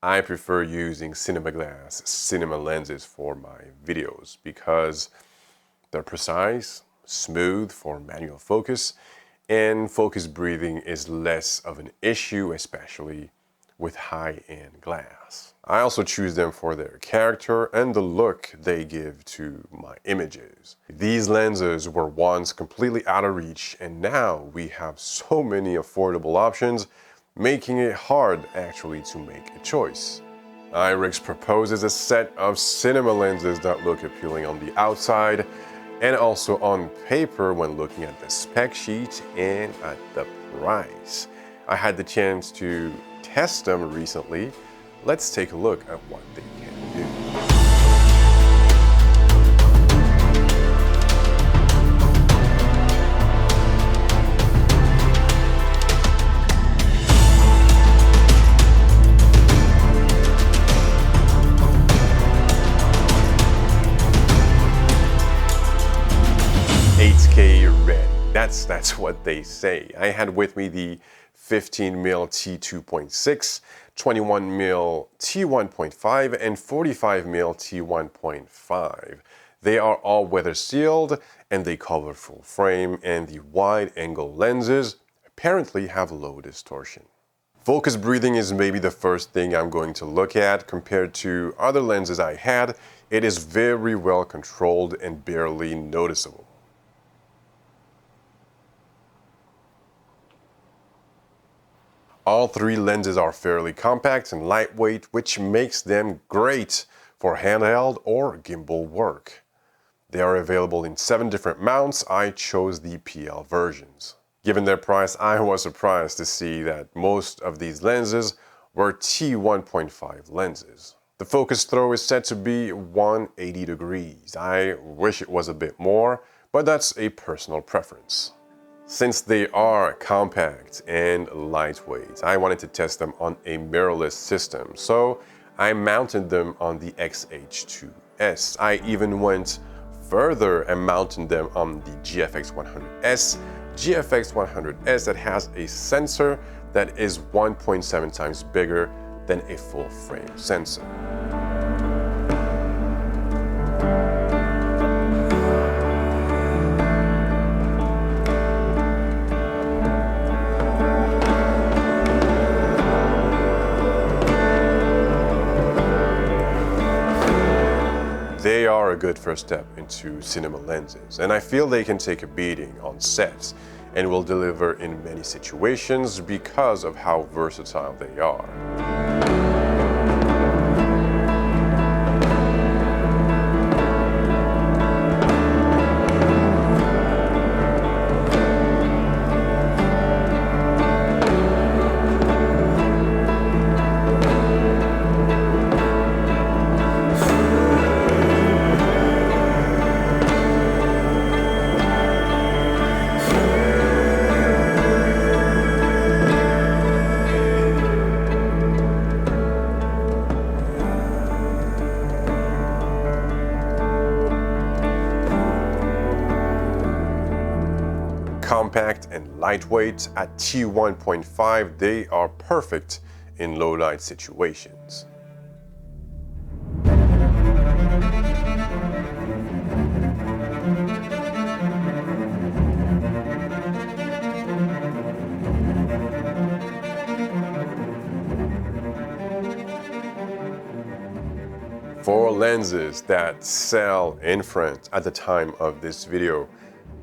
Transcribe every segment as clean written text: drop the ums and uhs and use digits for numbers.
I prefer using cinema glass, cinema lenses for my videos because they're precise, smooth for manual focus, and focus breathing is less of an issue, especially with high-end glass. I also choose them for their character and the look they give to my images. These lenses were once completely out of reach, and now we have so many affordable options, making it hard actually to make a choice. IRIX proposes a set of cinema lenses that look appealing on the outside and also on paper when looking at the spec sheet and at the price. I had the chance to test them recently. Let's take a look at what they can do. That's what they say. I had with me the 15mm T2.6, 21mm T1.5, and 45mm T1.5. They are all weather sealed and they cover full frame, and the wide angle lenses apparently have low distortion. Focus breathing is maybe the first thing I'm going to look at. Compared to other lenses I had, it is very well controlled and barely noticeable. All three lenses are fairly compact and lightweight, which makes them great for handheld or gimbal work. They are available in 7 different mounts. I chose the PL versions. Given their price, I was surprised to see that most of these lenses were T1.5 lenses. The focus throw is set to be 180 degrees. I wish it was a bit more, but that's a personal preference. Since they are compact and lightweight, I wanted to test them on a mirrorless system, so I mounted them on the XH2S. I even went further and mounted them on the GFX100S. GFX100S that has a sensor that is 1.7 times bigger than a full frame sensor. They are a good first step into cinema lenses, and I feel they can take a beating on sets and will deliver in many situations because of how versatile they are. Compact and lightweight at T1.5, they are perfect in low light situations. For lenses that sell in France at the time of this video,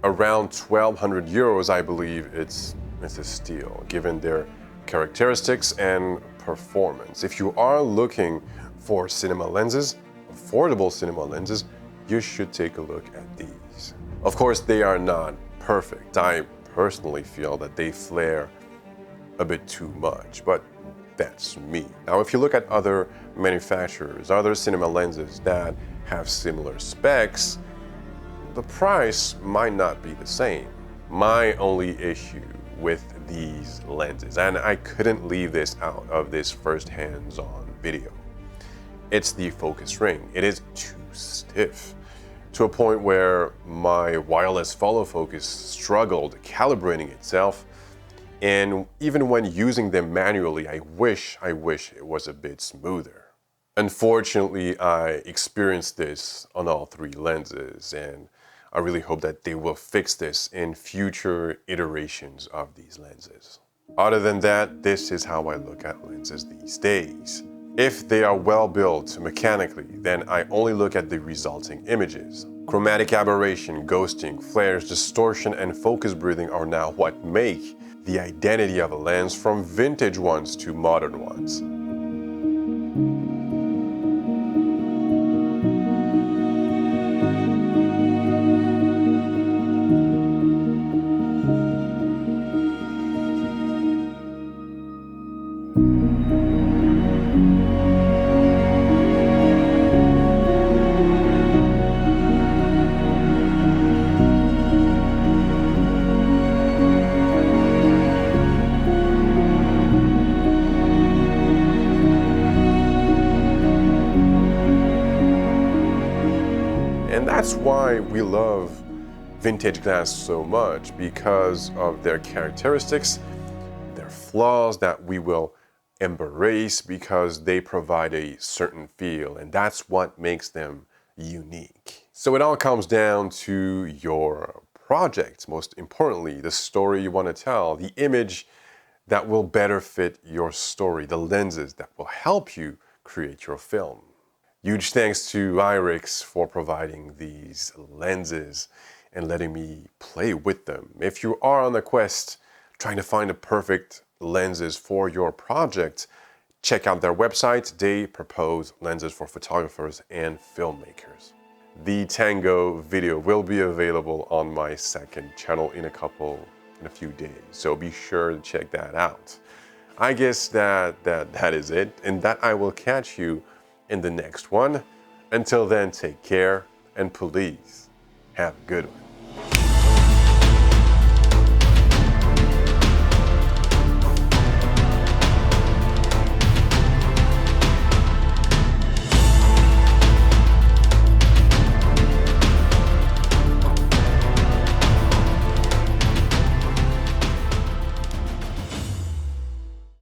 around 1,200 euros, I believe it's a steal, given their characteristics and performance. If you are looking for cinema lenses, affordable cinema lenses, you should take a look at these. Of course, they are not perfect. I personally feel that they flare a bit too much, but that's me. Now, if you look at other manufacturers, other cinema lenses that have similar specs, the price might not be the same. My only issue with these lenses, and I couldn't leave this out of this first hands-on video, it's the focus ring. It is too stiff, to a point where my wireless follow focus struggled calibrating itself, And even when using them manually, I wish it was a bit smoother. Unfortunately, I experienced this on all three lenses, and I really hope that they will fix this in future iterations of these lenses. Other than that, this is how I look at lenses these days. If they are well built mechanically, then I only look at the resulting images. Chromatic aberration, ghosting, flares, distortion, and focus breathing are now what make the identity of a lens, from vintage ones to modern ones. And that's why we love vintage glass so much, because of their characteristics, their flaws that we will embrace because they provide a certain feel, and that's what makes them unique. So it all comes down to your project, most importantly, the story you want to tell, the image that will better fit your story, the lenses that will help you create your film. Huge thanks to IRIX for providing these lenses and letting me play with them. If you are on the quest trying to find the perfect lenses for your project, check out their website. They propose lenses for photographers and filmmakers. The Tango video will be available on my second channel in a few days, so be sure to check that out. I guess that is it, and that I will catch you in the next one. Until then, take care, and please have a good one.